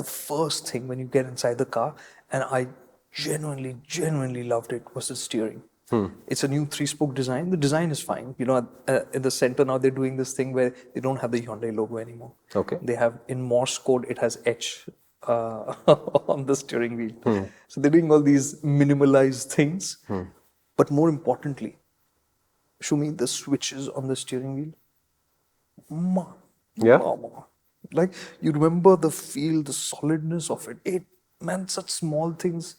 the first thing when you get inside the car, and I genuinely loved it, was the steering. It's a new 3-spoke design. The design is fine. You know, in the center now they're doing this thing where they don't have the Hyundai logo anymore. Okay. They have, in Morse code, it has H on the steering wheel. So they're doing all these minimalized things. But more importantly, Shumi, the switches on the steering wheel. Yeah. Like, you remember the feel, the solidness of it. Man, such small things,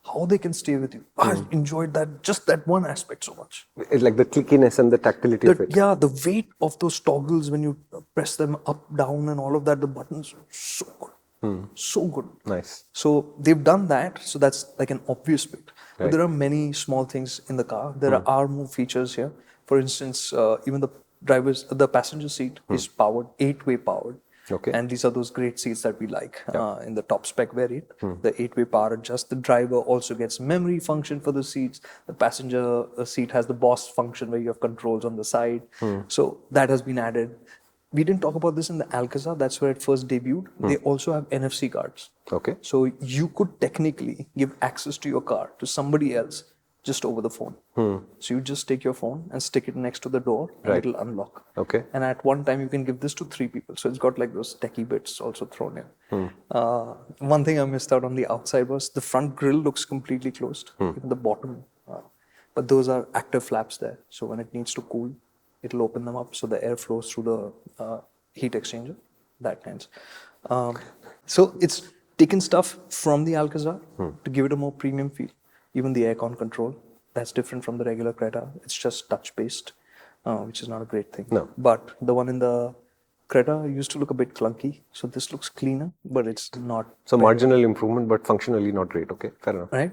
how they can stay with you. I enjoyed that, just that one aspect so much. It's like the clickiness and the tactility of it. Yeah, the weight of those toggles when you press them up, down, and all of that, the buttons, so good. So good. Nice. So they've done that. So that's like an obvious bit. But Right. there are many small things in the car. There are more features here. For instance, even the passenger seat is powered, 8-way powered. Okay. And these are those great seats that we like in the top spec variant. The 8-way power adjust. The driver also gets memory function for the seats. The passenger seat has the boss function where you have controls on the side. So that has been added. We didn't talk about this in the Alcazar. That's where it first debuted. They also have NFC cards. Okay. So you could technically give access to your car to somebody else just over the phone. So you just take your phone and stick it next to the door and Right. it'll unlock. Okay. And at one time you can give this to 3 people. So it's got like those techie bits also thrown in. One thing I missed out on the outside was the front grille looks completely closed, even the bottom. But those are active flaps there. So when it needs to cool, it'll open them up so the air flows through the heat exchanger, that kinds. So it's taken stuff from the Alcazar to give it a more premium feel. Even the aircon control, that's different from the regular Creta. It's just touch-based, which is not a great thing. No. But the one in the Creta used to look a bit clunky. So this looks cleaner, but it's not. So marginal improvement, but functionally not great. Okay, fair enough. Right?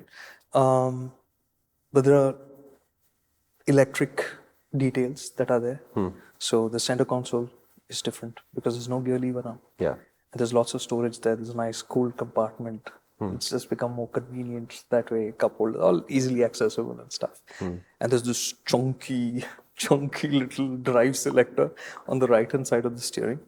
But there are electric details that are there. So the center console is different because there's no gear lever now. Yeah. And there's lots of storage there. There's a nice cool compartment. It's just become more convenient that way, cup holder, all easily accessible and stuff. And there's this chunky little drive selector on the right-hand side of the steering.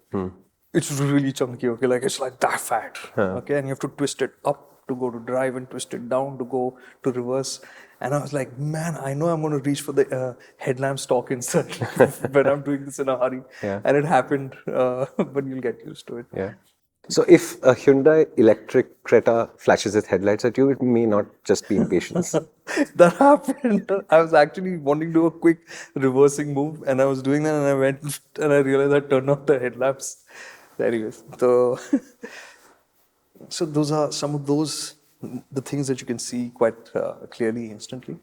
It's really chunky, okay? Like, it's like that fat, okay? And you have to twist it up to go to drive and twist it down to go to reverse. And I was like, man, I know I'm going to reach for the headlamp stock insert when I'm doing this in a hurry. Yeah. And it happened, but you'll get used to it. Yeah. So if a Hyundai electric Creta flashes its headlights at you, it may not just be impatience. That happened. I was actually wanting to do a quick reversing move, and I was doing that, and I went and I realized I turned off the headlamps. Anyways, so those are some of the things that you can see quite clearly instantly.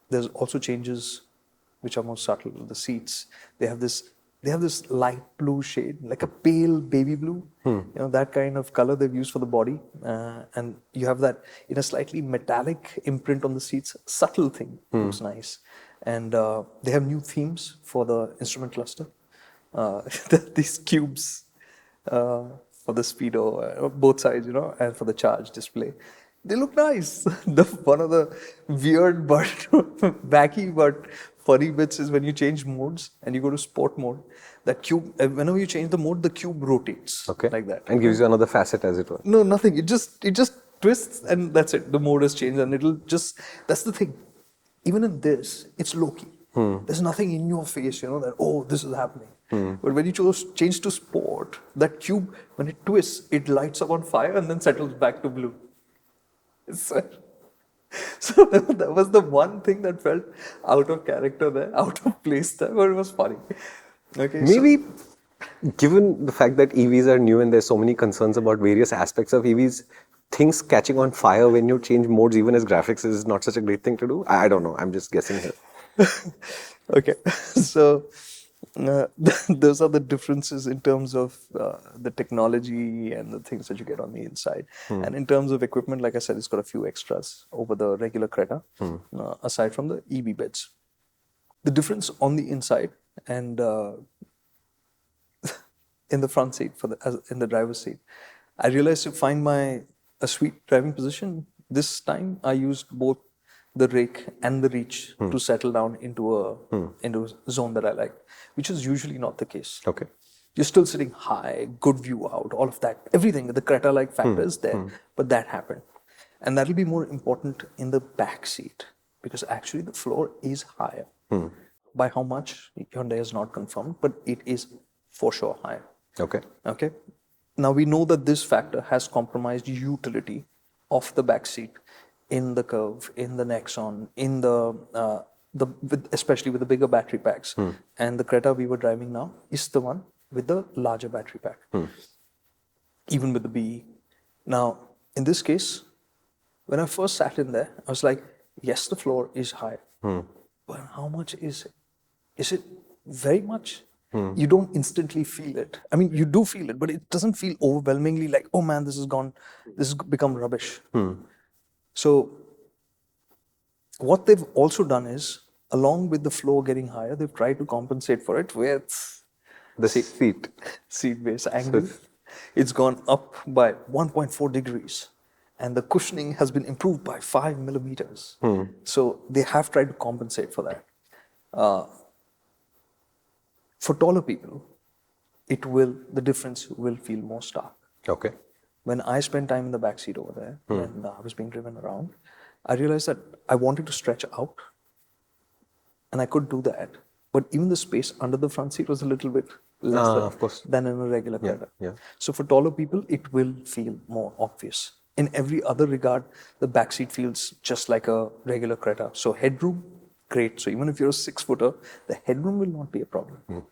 There's also changes which are more subtle. The seats, they have this light blue shade, like a pale baby blue. You know, that kind of color they've used for the body. And you have that in a slightly metallic imprint on the seats. Subtle thing. Looks nice. And they have new themes for the instrument cluster. These cubes for the speedo, both sides, you know, and for the charge display. They look nice. One of the weird but wacky but funny bits is when you change modes and you go to sport mode, that cube, whenever you change the mode, the cube rotates like that. And gives you another facet, as it were. No, nothing. It just twists and that's it. The mode has changed and it'll just, that's the thing. Even in this, it's low-key. There's nothing in your face, you know, that, oh, this is happening. But when you change to sport, that cube, when it twists, it lights up on fire and then settles back to blue. So that was the one thing that felt out of character there, out of place there, but it was funny. Okay. Maybe given the fact that EVs are new and there's so many concerns about various aspects of EVs, things catching on fire when you change modes, even as graphics, is not such a great thing to do. I don't know. I'm just guessing here. Okay. So those are the differences in terms of the technology and the things that you get on the inside. And in terms of equipment, like I said, it's got a few extras over the regular Creta, aside from the EV beds. The difference on the inside and in the front seat, in the driver's seat, I realized to find a sweet driving position, this time I used both the rake and the reach to settle down into a zone that I like, which is usually not the case. Okay. you're still sitting high, good view out, all of that, everything. The Creta-like factor is there, but that happened. And that'll be more important in the back seat because actually the floor is higher. By how much, Hyundai has not confirmed, but it is for sure higher. Okay. Okay. Now we know that this factor has compromised utility of the back seat in the Curve, in the Nexon, in especially with the bigger battery packs. And the Creta we were driving now is the one with the larger battery pack, even with the BE. Now, in this case, when I first sat in there, I was like, yes, the floor is high, but how much is it? Is it very much? You don't instantly feel it. I mean, you do feel it, but it doesn't feel overwhelmingly like, oh man, this has become rubbish. So what they've also done is, along with the floor getting higher, they've tried to compensate for it with The seat base angle. It's gone up by 1.4 degrees. And the cushioning has been improved by 5 millimeters. So they have tried to compensate for that. For taller people, the difference will feel more stark. Okay. When I spent time in the back seat over there, when I was being driven around, I realized that I wanted to stretch out, and I could do that. But even the space under the front seat was a little bit less than in a regular Creta. Yeah. So for taller people, it will feel more obvious. In every other regard, the back seat feels just like a regular Creta. So headroom, great. So even if you're a 6-footer, the headroom will not be a problem.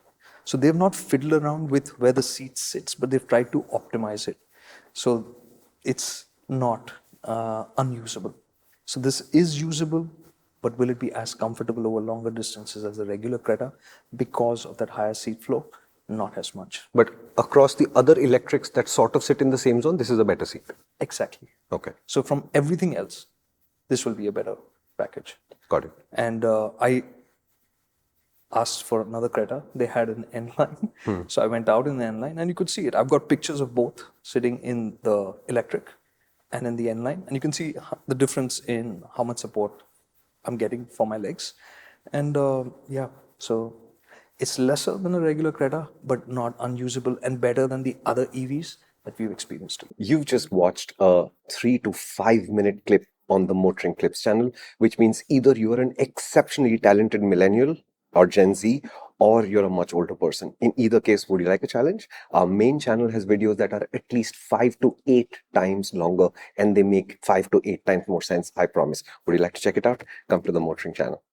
So they've not fiddled around with where the seat sits, but they've tried to optimize it. So it's not unusable. So this is usable, but will it be as comfortable over longer distances as the regular Creta because of that higher seat flow? Not as much. But across the other electrics that sort of sit in the same zone, this is a better seat. Exactly. Okay. So from everything else, this will be a better package. Got it. And I asked for another Creta. They had an N line. So I went out in the N line and you could see it. I've got pictures of both sitting in the electric and in the N line. And you can see the difference in how much support I'm getting for my legs. And so it's lesser than a regular Creta, but not unusable and better than the other EVs that we've experienced. You've just watched a 3 to 5 minute clip on the MotorInc Clips channel, which means either you are an exceptionally talented millennial or Gen Z, or you're a much older person. In either case, would you like a challenge? Our main channel has videos that are at least 5 to 8 times longer, and they make 5 to 8 times more sense, I promise. Would you like to check it out? Come to the MotorInc channel.